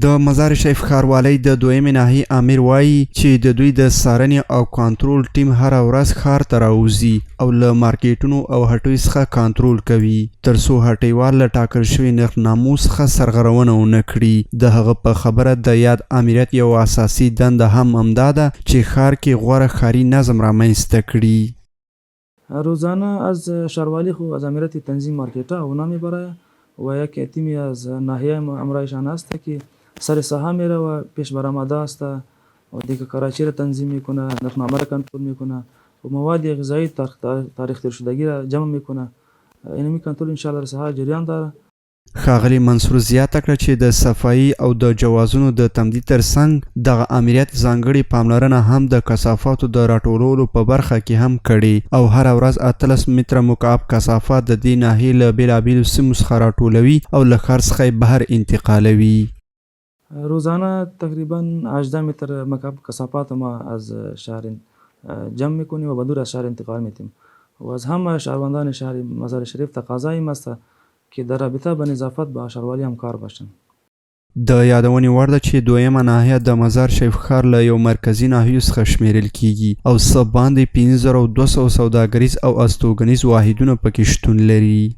د مزار شریف ښاروالۍ د دویمې ناحیې امیر وایي چې د دوی د څارنې او کنټرول ټیم هره ورځ ښار ته راوځي او له مارکیټونو او هټیو څخه کنټرول کوي ترڅو هټیوال له ټاکل شوي نرخنامو څخه سرغړونه ونه کړي. د هغه په خبره د یاد امریت یو اساسي دنده هم همدا ده چې ښار کې غوره ښاري نظم رامنځته کړي. روزانه از شهرواری خو از امریت تنظیم مارکیتا اونا میبره و یک تیمی از ناحیه امرایشان است که سر ساحه میره و پیش برآمده است و دیگه کراچی را تنظیم میکنه، نرخنامه را کنترل میکنه و مواد غذایی تاریخ تیر شدگی را جمع میکنه. اینمی کنترل انشاءالله ساحه جریان داره. ښاغلي منصور زیاته کړه چې د صفایي او د جوازونو د تمدید ترڅنګ دغه امریت ځانګړې پاملرنه هم د کثافاتو د راټولولو په برخه کې هم کړې او هره ورځ 18 متره مکعب کثافات د دې ناحیې له بېلابېلو سیمو څخه راټولوي او له ښار څخه یې بهر انتقالوي. روزانه تقریبا 18 متر مکعب کثافات ما از شهر جمع میکنیم و به دور از شهر انتقال میدیم و از همه شهروندان شهر مزار شریف تقاضا این است که در رابطه به نظافت با شهروالي همکار باشن. د یادونې وړ ده چې دویمه ناحیه د مزار شریف ښار له یو مرکزي ناحیو څخه شمیرل کیږي او څه باندې 5200 سوداګریز او استوګنیز واحدونه پکې شتون لري.